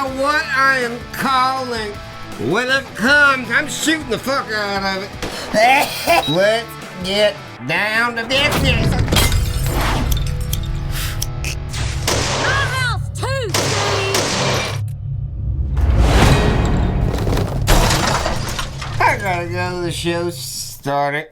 know what I am calling. When it comes, I'm shooting the fuck out of it. Let's get down to business. My house too, Steve! I gotta go. The show's starting.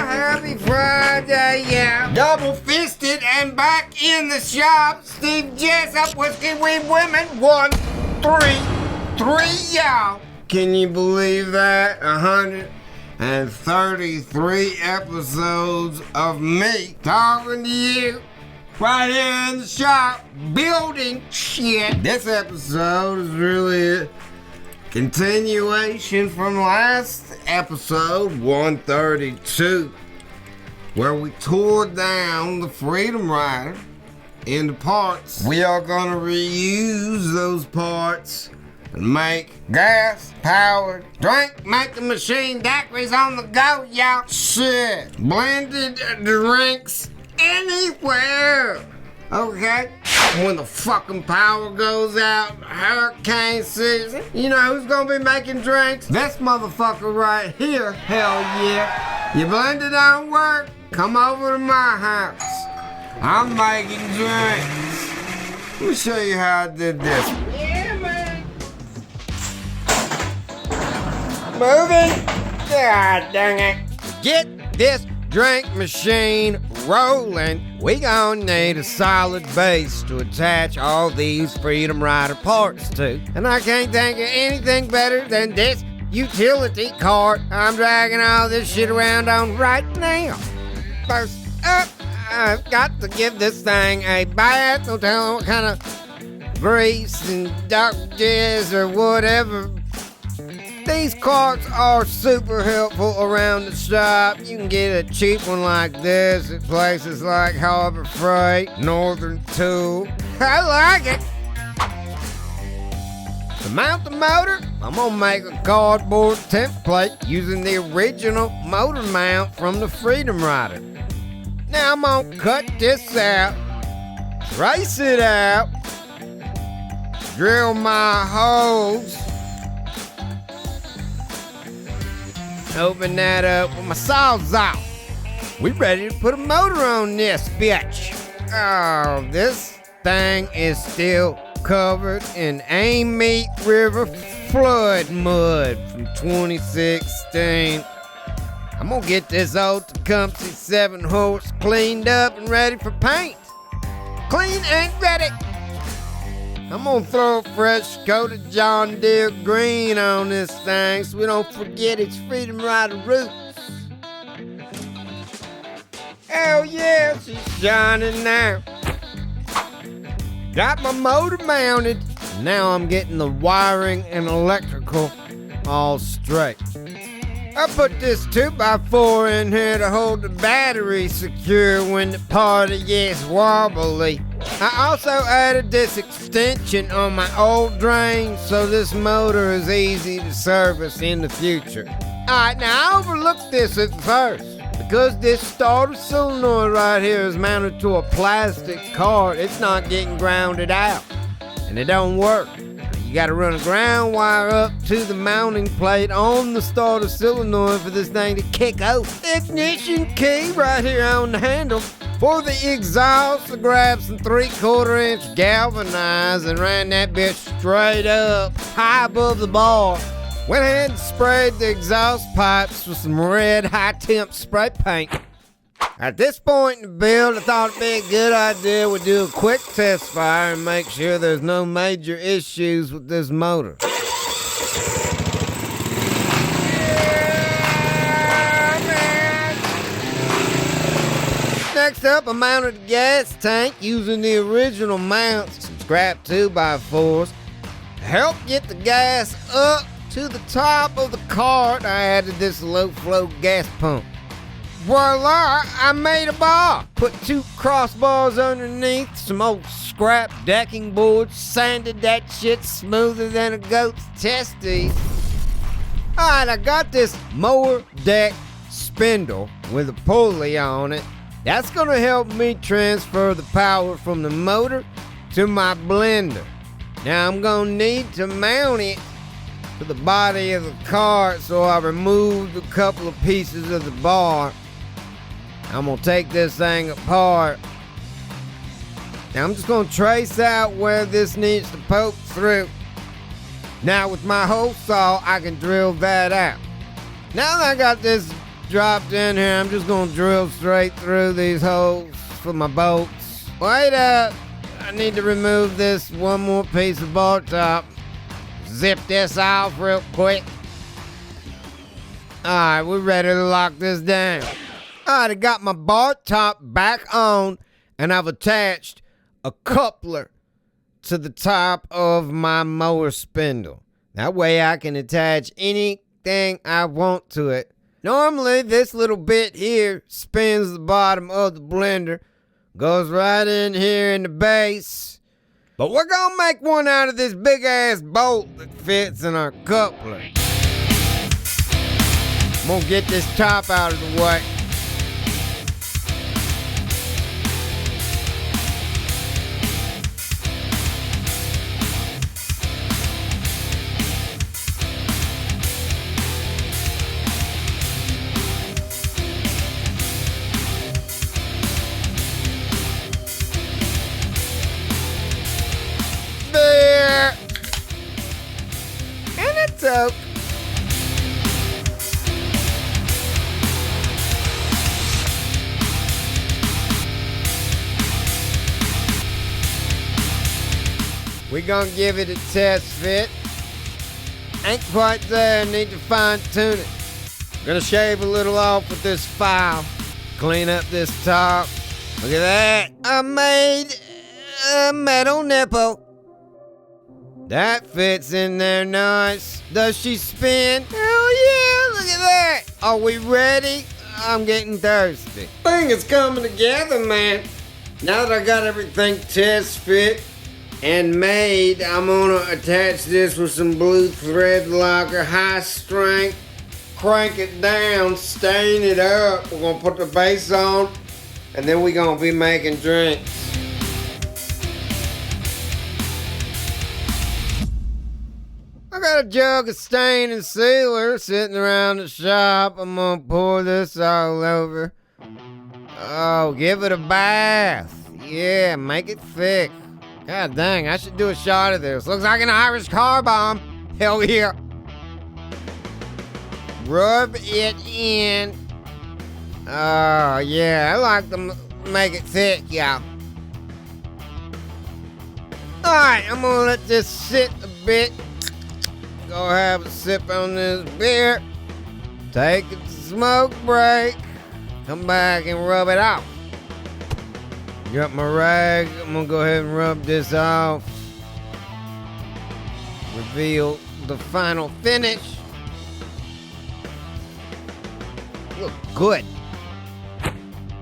Happy Friday, yeah. Double fisted and back in the shop. Steve Jessup, Whiskey We Women, 1, 3, y'all. Can you believe that? 133 episodes of me talking to you right here in the shop, building shit. This episode is really a continuation from last episode, 132, where we tore down the Freedom Rider into parts. We are gonna reuse those parts and make gas-powered drink making machine daiquiris on the go, y'all. Shit, blended drinks anywhere. Okay? When the fucking power goes out, hurricane season, you know who's gonna be making drinks? This motherfucker right here. Hell yeah. You blend it don't work? Come over to my house. I'm making drinks. Let me show you how I did this. Yeah, man. Moving. God dang it. Get this drink machine rolling. We gonna need a solid base to attach all these Freedom Rider parts to. And I can't think of anything better than this utility cart I'm dragging all this shit around on right now. First up, I've got to give this thing a bath. Don't tell them what kind of grease and dark jizz or whatever. These carts are super helpful around the shop. You can get a cheap one like this at places like Harbor Freight, Northern Tool. I like it. To mount the motor, I'm gonna make a cardboard template using the original motor mount from the Freedom Rider. Now I'm gonna cut this out, trace it out, drill my holes, open that up with my sawzall. We ready to put a motor on this bitch. Oh, this thing is still covered in Amite River flood mud from 2016. I'm gonna get this old Tecumseh 7-horse cleaned up and ready for paint. Clean and ready. I'm gonna throw a fresh coat of John Deere green on this thing so we don't forget its Freedom Rider roots. Hell yeah, she's shining now. Got my motor mounted. Now I'm getting the wiring and electrical all straight. I put this 2x4 in here to hold the battery secure when the party gets wobbly. I also added this extension on my old drain so this motor is easy to service in the future. Alright, now I overlooked this at first. Because this starter solenoid right here is mounted to a plastic cart, it's not getting grounded out. And it don't work. You gotta run a ground wire up to the mounting plate on the starter solenoid for this thing to kick out. Ignition key right here on the handle. For the exhaust, I grabbed some 3/4 inch galvanized and ran that bitch straight up, high above the bar. Went ahead and sprayed the exhaust pipes with some red high-temp spray paint. At this point in the build, I thought it'd be a good idea we do a quick test fire and make sure there's no major issues with this motor. Next up, I mounted a gas tank using the original mounts, some scrap 2x4s. To help get the gas up to the top of the cart, I added this low-flow gas pump. Voila, I made a bar. Put 2 crossbars underneath, some old scrap decking boards, sanded that shit smoother than a goat's testes. Alright, I got this mower deck spindle with a pulley on it. That's gonna help me transfer the power from the motor to my blender. Now I'm gonna need to mount it to the body of the cart, so I removed a couple of pieces of the bar. I'm gonna take this thing apart. Now I'm just gonna trace out where this needs to poke through. Now with my hole saw, I can drill that out. Now that I got this dropped in here, I'm just gonna drill straight through these holes for my bolts. Wait up, I need to remove this one more piece of bar top. Zip this off real quick. Alright, we're ready to lock this down. Alright, I got my bar top back on, and I've attached a coupler to the top of my mower spindle. That way I can attach anything I want to it. Normally, this little bit here spins the bottom of the blender, goes right in here in the base. But we're gonna make one out of this big ass bolt that fits in our coupler. I'm gonna get this top out of the way. There! And it's up. We're gonna give it a test fit. Ain't quite there, need to fine tune it. Gonna shave a little off with this file. Clean up this top. Look at that. I made a metal nipple. That fits in there nice. Does she spin? Hell yeah, look at that. Are we ready? I'm getting thirsty. Thing is coming together, man. Now that I got everything test fit and made, I'm gonna attach this with some blue thread locker, high strength, crank it down, stain it up. We're gonna put the base on, and then we're gonna be making drinks. I got a jug of stain and sealer sitting around the shop. I'm gonna pour this all over. Oh, give it a bath. Yeah, make it thick. God dang, I should do a shot of this. Looks like an Irish car bomb. Hell yeah. Rub it in. Oh, yeah, I like to make it thick, y'all. Alright, I'm gonna let this sit a bit. Go have a sip on this beer. Take a smoke break. Come back and rub it off. Got my rag. I'm gonna go ahead and rub this off. Reveal the final finish. Look good.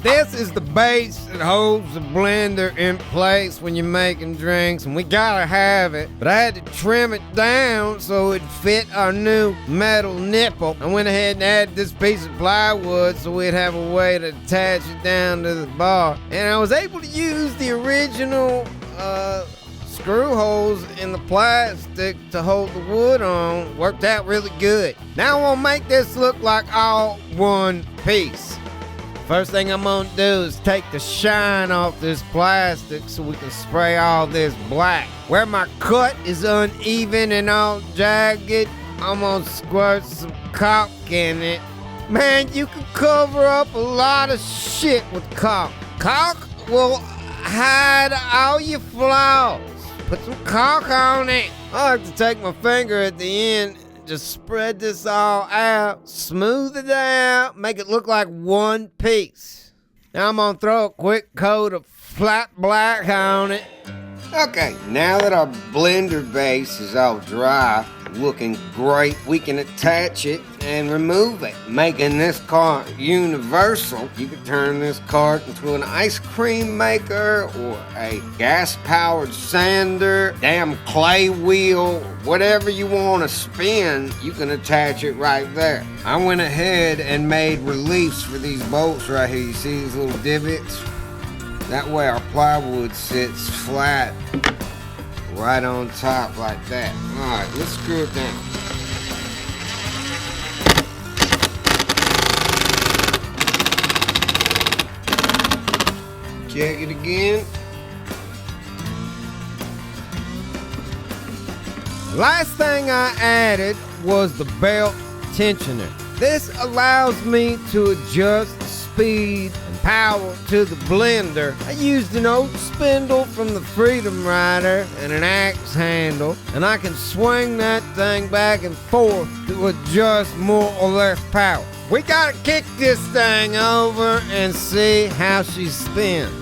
This is the base that holds the blender in place when you're making drinks, and we gotta have it. But I had to trim it down so it fit our new metal nipple. I went ahead and added this piece of plywood so we'd have a way to attach it down to the bar. And I was able to use the original screw holes in the plastic to hold the wood on. Worked out really good. Now I want to make this look like all one piece. First thing I'm gonna do is take the shine off this plastic so we can spray all this black. Where my cut is uneven and all jagged, I'm gonna squirt some caulk in it. Man, you can cover up a lot of shit with caulk. Caulk will hide all your flaws. Put some caulk on it. I like to take my finger at the end, just spread this all out, smooth it out, make it look like one piece. Now I'm gonna throw a quick coat of flat black on it. Okay, now that our blender base is all dry, looking great, we can attach it and remove it, making this cart universal. You can turn this cart into an ice cream maker or a gas-powered sander, damn clay wheel, whatever you want to spin, you can attach it right there. I went ahead and made reliefs for these bolts right here. You see these little divots? That way our plywood sits flat right on top like that. Alright, let's screw it down. Check it again. Last thing I added was the belt tensioner. This allows me to adjust speed and power to the blender. I used an old spindle from the Freedom Rider and an axe handle, and I can swing that thing back and forth to adjust more or less power. We gotta kick this thing over and see how she spins.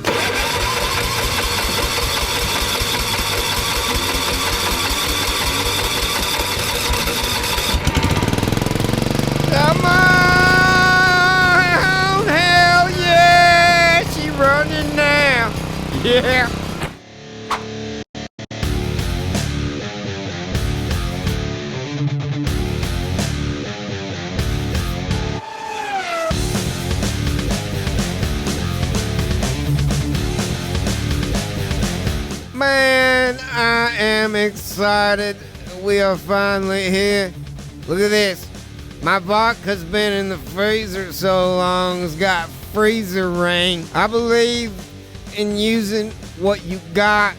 Come on! Hell yeah! She running now! Yeah! Man, I am excited. We are finally here. Look at this. My vodka's been in the freezer so long, it's got freezer rain. I believe in using what you got.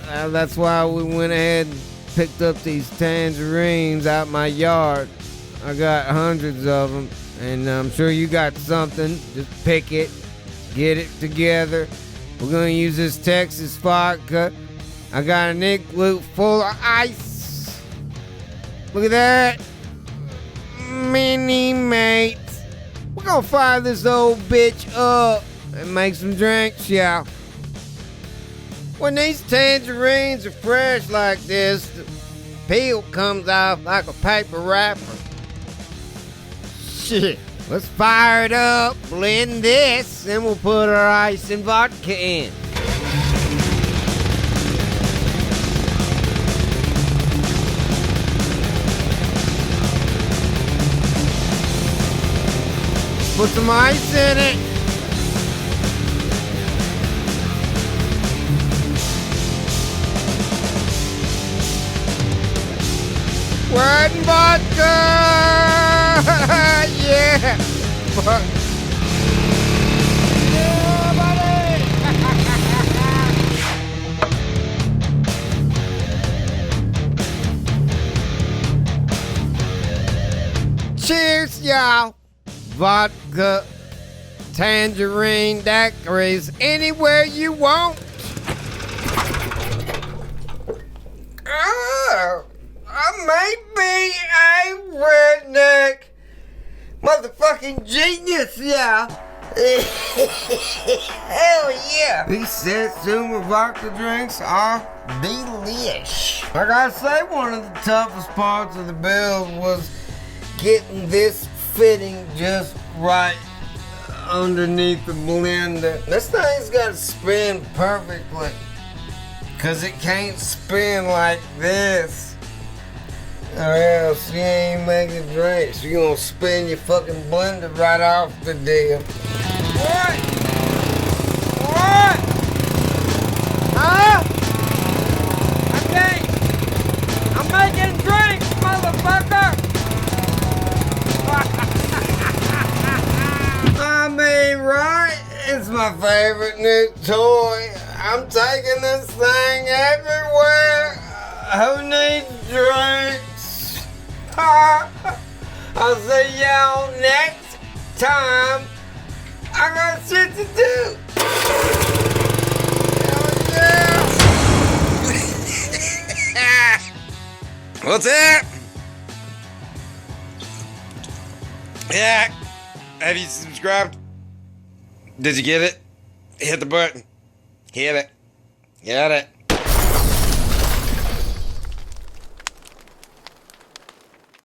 That's why we went ahead and picked up these tangerines out my yard. I got hundreds of them, and I'm sure you got something. Just pick it, get it together. We're gonna use this Texas vodka. I got an igloo full of ice. Look at that. Mini mates. We're gonna fire this old bitch up and make some drinks, y'all. When these tangerines are fresh like this, the peel comes off like a paper wrapper. Shit. Let's fire it up, blend this, then we'll put our ice and vodka in. Put some ice in it. We're adding vodka! Yeah! Yeah, buddy! Cheers, y'all! Vodka, tangerine daiquiris, anywhere you want. Oh, I may be a redneck motherfucking genius, yeah. Hell yeah. These Satsuma vodka drinks are delish. Like I say, one of the toughest parts of the build was getting this fitting just right underneath the blender. This thing's got to spin perfectly, cause it can't spin like this, or else you ain't making drinks. You're gonna spin your fucking blender right off the deal. What? What? Huh? Okay, I'm making drinks, motherfucker. I mean, right? It's my favorite new toy. I'm taking this thing everywhere. Who needs drinks? I'll see y'all next time. I got shit to do. Hell yeah. What's that? Yeah. Have you subscribed? Did you get it? Hit the button. Hit it. Get it.